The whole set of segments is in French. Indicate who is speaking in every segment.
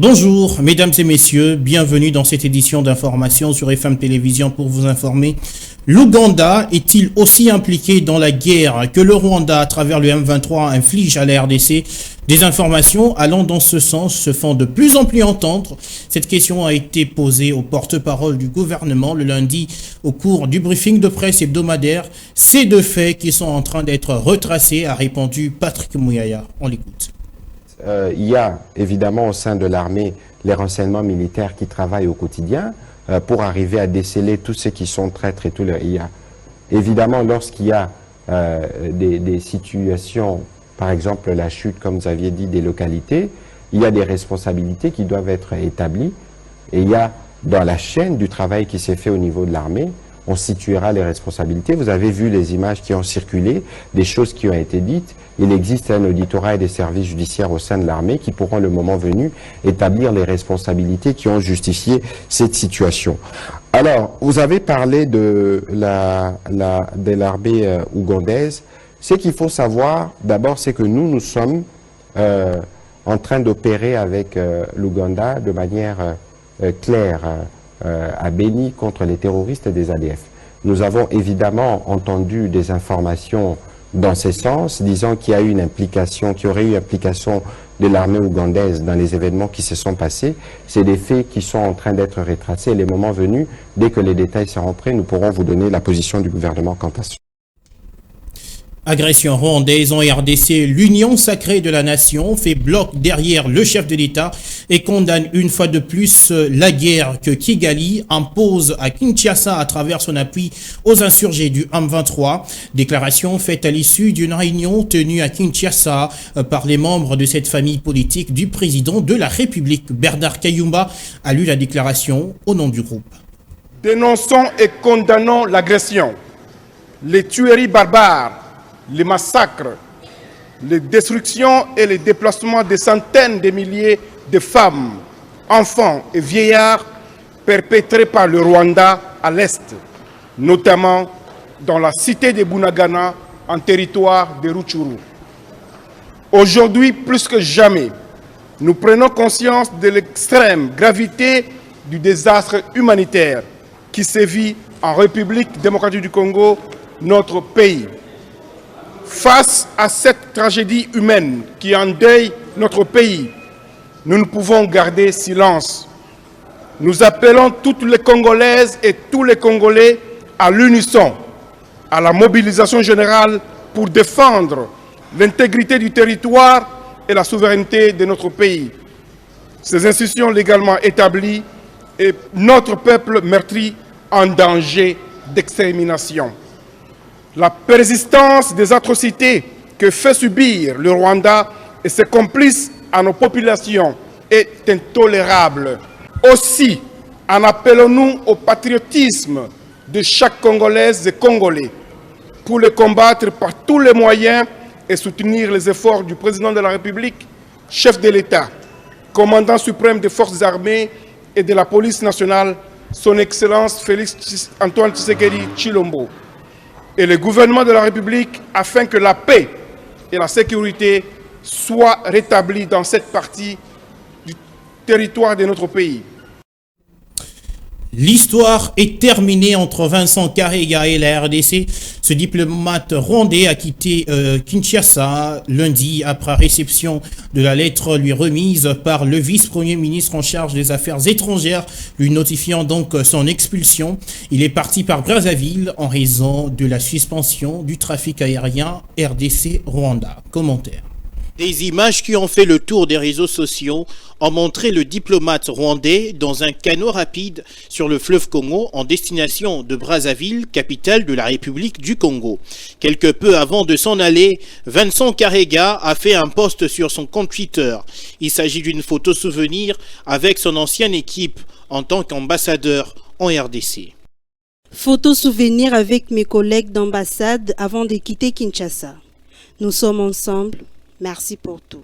Speaker 1: Bonjour, mesdames et messieurs, bienvenue dans cette édition d'information sur FM Télévision pour vous informer. L'Ouganda est-il aussi impliqué dans la guerre que le Rwanda à travers le M23 inflige à la RDC? Des informations allant dans ce sens se font de plus en plus entendre. Cette question a été posée au porte-parole du gouvernement le lundi au cours du briefing de presse hebdomadaire. Ces deux faits qui sont en train d'être retracés, a répondu Patrick Mouyaya. On l'écoute.
Speaker 2: Il y a évidemment au sein de l'armée les renseignements militaires qui travaillent au quotidien pour arriver à déceler tous ceux qui sont traîtres et tout le. Il y a évidemment lorsqu'il y a des situations, par exemple la chute, comme vous aviez dit, des localités, il y a des responsabilités qui doivent être établies et il y a dans la chaîne du travail qui s'est fait au niveau de l'armée, on situera les responsabilités. Vous avez vu les images qui ont circulé, des choses qui ont été dites. Il existe un auditorat et des services judiciaires au sein de l'armée qui pourront, le moment venu, établir les responsabilités qui ont justifié cette situation. Alors, vous avez parlé de l'armée ougandaise. Ce qu'il faut savoir, d'abord, c'est que nous sommes en train d'opérer avec l'Ouganda de manière claire à Béni contre les terroristes des ADF. Nous avons évidemment entendu des informations dans ce sens, disant qu'il y a eu une implication, qu'il y aurait eu implication de l'armée ougandaise dans les événements qui se sont passés. C'est des faits qui sont en train d'être retracés. Et les moments venus, dès que les détails seront prêts, nous pourrons vous donner la position du gouvernement quant à ça.
Speaker 1: Agression rwandaise en RDC, l'Union sacrée de la nation fait bloc derrière le chef de l'État et condamne une fois de plus la guerre que Kigali impose à Kinshasa à travers son appui aux insurgés du M23. Déclaration faite à l'issue d'une réunion tenue à Kinshasa par les membres de cette famille politique du président de la République. Bernard Kayumba a lu la déclaration au nom du groupe.
Speaker 3: Dénonçons et condamnons l'agression, les tueries barbares, les massacres, les destructions et les déplacements de centaines de milliers de femmes, enfants et vieillards perpétrés par le Rwanda à l'est, notamment dans la cité de Bunagana en territoire de Rutshuru. Aujourd'hui, plus que jamais, nous prenons conscience de l'extrême gravité du désastre humanitaire qui sévit en République démocratique du Congo, notre pays. Face à cette tragédie humaine qui endeuille notre pays, nous ne pouvons garder silence. Nous appelons toutes les Congolaises et tous les Congolais à l'unisson, à la mobilisation générale pour défendre l'intégrité du territoire et la souveraineté de notre pays. Ces institutions légalement établies et notre peuple meurtri en danger d'extermination. La persistance des atrocités que fait subir le Rwanda et ses complices à nos populations est intolérable. Aussi, en appelons-nous au patriotisme de chaque Congolaise et Congolais pour le combattre par tous les moyens et soutenir les efforts du président de la République, chef de l'État, commandant suprême des forces armées et de la police nationale, son Excellence Félix Antoine Tshisekedi Tshilombo, et le gouvernement de la République afin que la paix et la sécurité soient rétablies dans cette partie du territoire de notre pays.
Speaker 1: L'histoire est terminée entre Vincent Karega et la RDC. Ce diplomate rwandais a quitté Kinshasa lundi après réception de la lettre lui remise par le vice-premier ministre en charge des Affaires étrangères, lui notifiant donc son expulsion. Il est parti par Brazzaville en raison de la suspension du trafic aérien RDC-Rwanda. Commentaire. Des images qui ont fait le tour des réseaux sociaux ont montré le diplomate rwandais dans un canot rapide sur le fleuve Congo en destination de Brazzaville, capitale de la République du Congo. Quelque peu avant de s'en aller, Vincent Karega a fait un post sur son compte Twitter. Il s'agit d'une photo souvenir avec son ancienne équipe en tant qu'ambassadeur en RDC.
Speaker 4: Photo souvenir avec mes collègues d'ambassade avant de quitter Kinshasa. Nous sommes ensemble. Merci pour tout.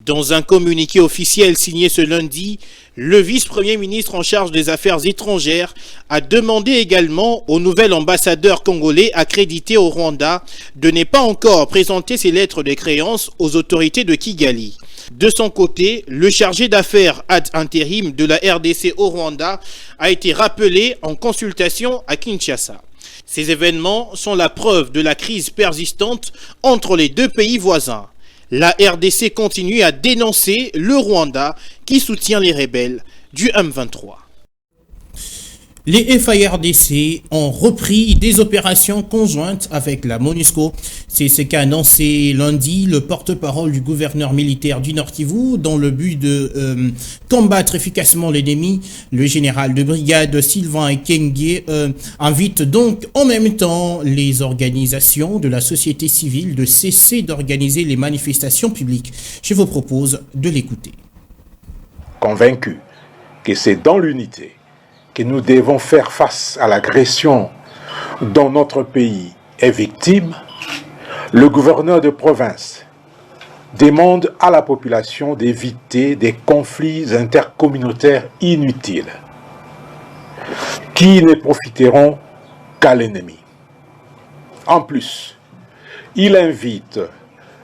Speaker 1: Dans un communiqué officiel signé ce lundi, le vice-premier ministre en charge des Affaires étrangères a demandé également au nouvel ambassadeur congolais accrédité au Rwanda de ne pas encore présenter ses lettres de créance aux autorités de Kigali. De son côté, le chargé d'affaires ad intérim de la RDC au Rwanda a été rappelé en consultation à Kinshasa. Ces événements sont la preuve de la crise persistante entre les deux pays voisins. La RDC continue à dénoncer le Rwanda qui soutient les rebelles du M23. Les FARDC ont repris des opérations conjointes avec la MONUSCO. C'est ce qu'a annoncé lundi le porte-parole du gouverneur militaire du Nord Kivu dans le but de combattre efficacement l'ennemi. Le général de brigade Sylvain Ekenge invite donc en même temps les organisations de la société civile de cesser d'organiser les manifestations publiques. Je vous propose de l'écouter.
Speaker 5: Convaincu que c'est dans l'unité que nous devons faire face à l'agression dont notre pays est victime, le gouverneur de province demande à la population d'éviter des conflits intercommunautaires inutiles qui ne profiteront qu'à l'ennemi. En plus, il invite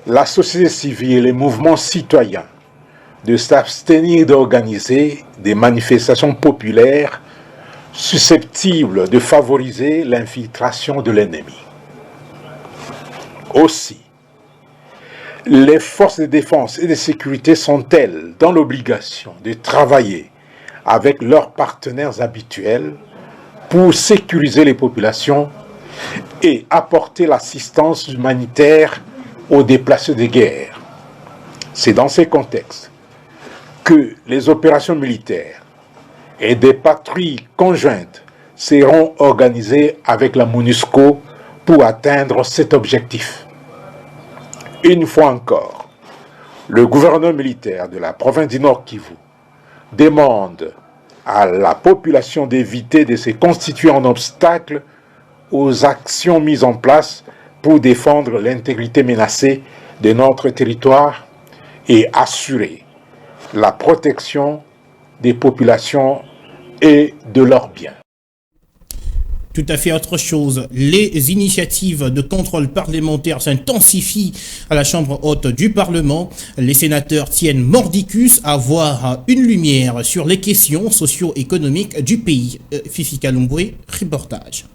Speaker 5: la société civile et les mouvements citoyens de s'abstenir d'organiser des manifestations populaires susceptibles de favoriser l'infiltration de l'ennemi. Aussi, les forces de défense et de sécurité sont-elles dans l'obligation de travailler avec leurs partenaires habituels pour sécuriser les populations et apporter l'assistance humanitaire aux déplacés de guerre. C'est dans ces contextes que les opérations militaires et des patrouilles conjointes seront organisées avec la MONUSCO pour atteindre cet objectif. Une fois encore, le gouverneur militaire de la province du Nord Kivu demande à la population d'éviter de se constituer en obstacle aux actions mises en place pour défendre l'intégrité menacée de notre territoire et assurer la protection des populations et de leurs biens.
Speaker 1: Tout à fait autre chose. Les initiatives de contrôle parlementaire s'intensifient à la Chambre haute du Parlement. Les sénateurs tiennent mordicus à voir une lumière sur les questions socio-économiques du pays. Fifi Kalumbwe, reportage.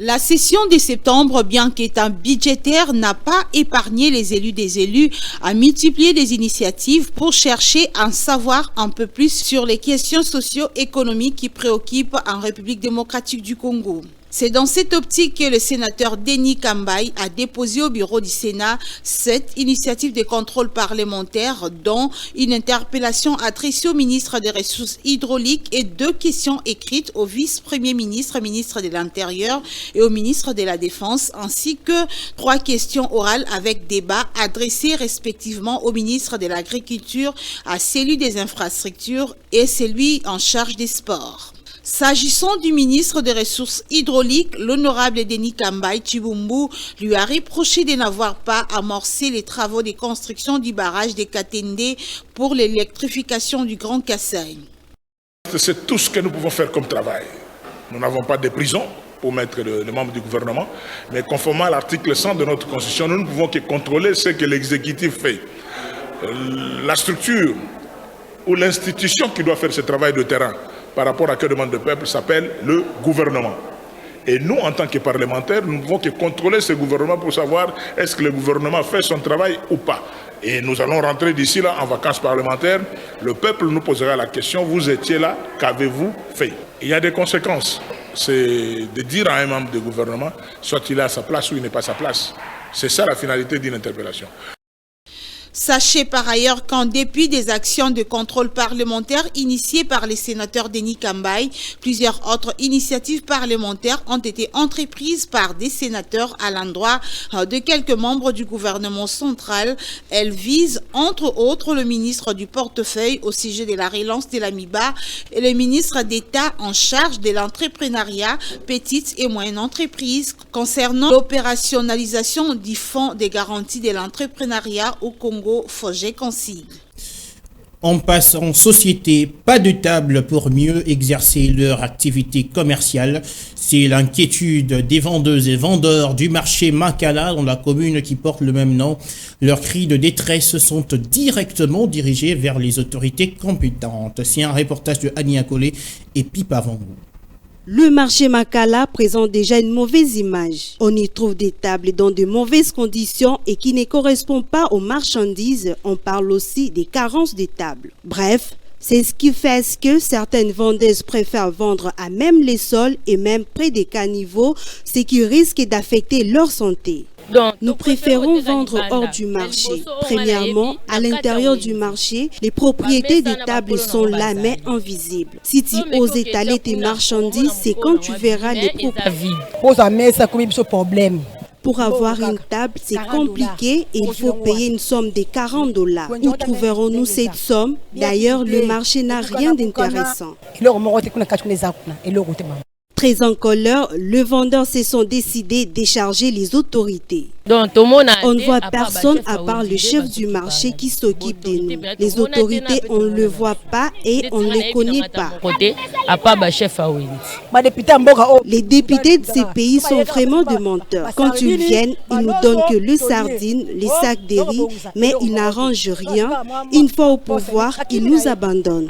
Speaker 6: La session de septembre, bien qu'étant budgétaire, n'a pas épargné les élus des élus à multiplier des initiatives pour chercher à en savoir un peu plus sur les questions socio-économiques qui préoccupent en République démocratique du Congo. C'est dans cette optique que le sénateur Denis Kambai a déposé au bureau du Sénat cette initiative de contrôle parlementaire, dont une interpellation adressée au ministre des Ressources hydrauliques et 2 questions écrites au vice-premier ministre, ministre de l'Intérieur et au ministre de la Défense, ainsi que 3 questions orales avec débat adressées respectivement au ministre de l'Agriculture, à celui des Infrastructures et celui en charge des sports. S'agissant du ministre des Ressources hydrauliques, l'honorable Denis Kambai Chibumbu lui a reproché de n'avoir pas amorcé les travaux de construction du barrage de Katende pour l'électrification du Grand Kassai.
Speaker 7: C'est tout ce que nous pouvons faire comme travail. Nous n'avons pas de prison pour mettre les membres du gouvernement, mais conformément à l'article 100 de notre Constitution, nous ne pouvons que contrôler ce que l'exécutif fait. La structure ou l'institution qui doit faire ce travail de terrain par rapport à que demande le peuple s'appelle le gouvernement. Et nous, en tant que parlementaires, nous ne pouvons que contrôler ce gouvernement pour savoir est-ce que le gouvernement fait son travail ou pas. Et nous allons rentrer d'ici là en vacances parlementaires. Le peuple nous posera la question, vous étiez là, qu'avez-vous fait? Il y a des conséquences. C'est de dire à un membre du gouvernement, soit il est à sa place ou il n'est pas à sa place. C'est ça la finalité d'une interpellation.
Speaker 6: Sachez par ailleurs qu'en dépit des actions de contrôle parlementaire initiées par les sénateurs Denis Kambai, plusieurs autres initiatives parlementaires ont été entreprises par des sénateurs à l'endroit de quelques membres du gouvernement central. Elles visent entre autres le ministre du portefeuille au sujet de la relance de l'AMIBA et le ministre d'État en charge de l'entrepreneuriat, petites et moyennes entreprises, concernant l'opérationnalisation du fonds de garantie de l'entrepreneuriat au Congo.
Speaker 1: On passe en société, pas de table pour mieux exercer leur activité commerciale. C'est l'inquiétude des vendeuses et vendeurs du marché Makala dans la commune qui porte le même nom. Leurs cris de détresse sont directement dirigés vers les autorités compétentes. C'est un reportage de Annie Akole et Pipa Vangou.
Speaker 4: Le marché Makala présente déjà une mauvaise image. On y trouve des tables dans de mauvaises conditions et qui ne correspondent pas aux marchandises. On parle aussi des carences des tables. Bref, c'est ce qui fait que certaines vendeuses préfèrent vendre à même les sols et même près des caniveaux, ce qui risque d'affecter leur santé. Nous préférons vendre hors du marché. Premièrement, à l'intérieur du marché, les propriétés des tables sont là mais invisibles. Si tu oses étaler tes marchandises, c'est quand tu verras les propriétés. Pour avoir une table, c'est compliqué et il faut payer une somme de $40. Où trouverons-nous cette somme? D'ailleurs, le marché n'a rien d'intéressant. Très en colère, les vendeurs se sont décidés de décharger les autorités. On ne voit personne à part le chef du marché qui s'occupe de nous. Les autorités, on ne le voit pas et on ne les connaît pas. Les députés de ces pays sont vraiment des menteurs. Quand ils viennent, ils nous donnent que le sardine, les sacs de riz, mais ils n'arrangent rien. Une fois au pouvoir, ils nous abandonnent.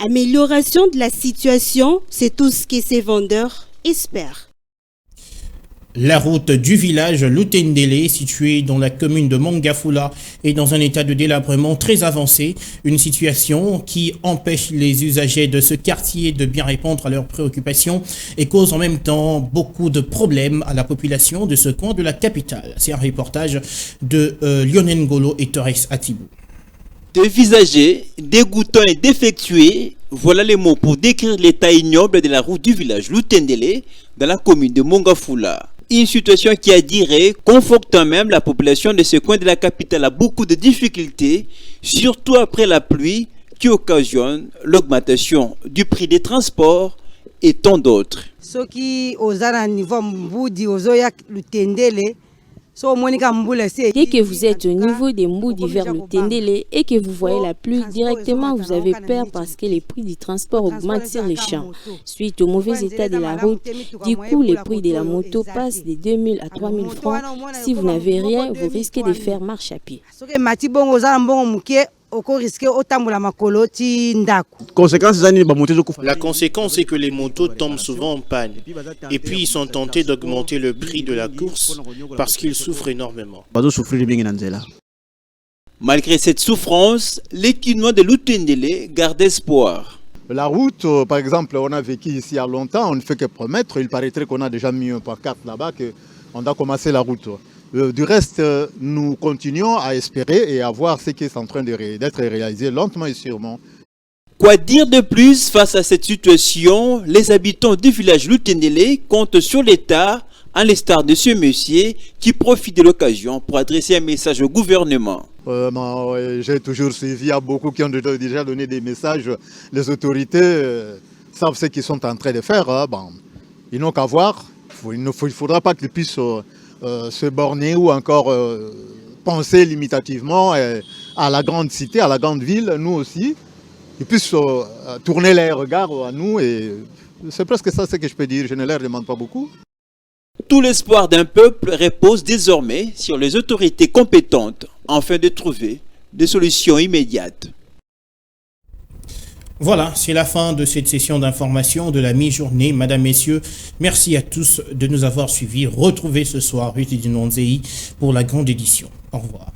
Speaker 4: Amélioration de la situation, c'est tout ce que ces vendeurs espèrent.
Speaker 1: La route du village Lutendele, située dans la commune de Mongafula, est dans un état de délabrement très avancé, une situation qui empêche les usagers de ce quartier de bien répondre à leurs préoccupations et cause en même temps beaucoup de problèmes à la population de ce coin de la capitale. C'est un reportage de Lionel Ngolo et Torres Atibou.
Speaker 8: Dévisagé, dégoûtant et défectué, voilà les mots pour décrire l'état ignoble de la route du village Lutendele dans la commune de Mongafula. Une situation qui a duré, confortant même la population de ce coin de la capitale à beaucoup de difficultés, surtout après la pluie qui occasionne l'augmentation du prix des transports et tant d'autres.
Speaker 9: Dès que vous êtes au niveau des Mboudi vers le Tendele et que vous voyez la pluie, directement vous avez peur parce que les prix du transport augmentent sur les champs. Suite au mauvais état de la route, du coup les prix de la moto passent de 2 000 à 3 000 francs. Si vous n'avez rien, vous risquez de faire marche à pied.
Speaker 10: La conséquence est que les motos tombent souvent en panne et puis ils sont tentés d'augmenter le prix de la course parce qu'ils souffrent énormément.
Speaker 8: Malgré cette souffrance, l'équipement de Lutendele garde espoir.
Speaker 11: La route, par exemple, on a vécu ici il y a longtemps, on ne fait que promettre. Il paraîtrait qu'on a déjà mis un pancarte là-bas qu'on doit commencer la route. Du reste, nous continuons à espérer et à voir ce qui est en train d'être réalisé lentement et sûrement.
Speaker 8: Quoi dire de plus face à cette situation? Les habitants du village Lutendele comptent sur l'État, à l'instar de ce monsieur qui profite de l'occasion pour adresser un message au gouvernement.
Speaker 11: J'ai toujours suivi, il y a beaucoup qui ont déjà donné des messages. Les autorités savent ce qu'ils sont en train de faire. Ils n'ont qu'à voir. Il ne faudra pas qu'ils puissent se borner ou encore penser limitativement à la grande cité, à la grande ville, nous aussi. Ils puissent tourner les regards à nous et c'est presque ça ce que je peux dire. Je ne leur demande pas beaucoup.
Speaker 8: Tout l'espoir d'un peuple repose désormais sur les autorités compétentes afin de trouver des solutions immédiates.
Speaker 1: Voilà, c'est la fin de cette session d'information de la mi-journée. Madame, Messieurs, merci à tous de nous avoir suivis. Retrouvez ce soir Ruth Dinonzei pour la grande édition. Au revoir.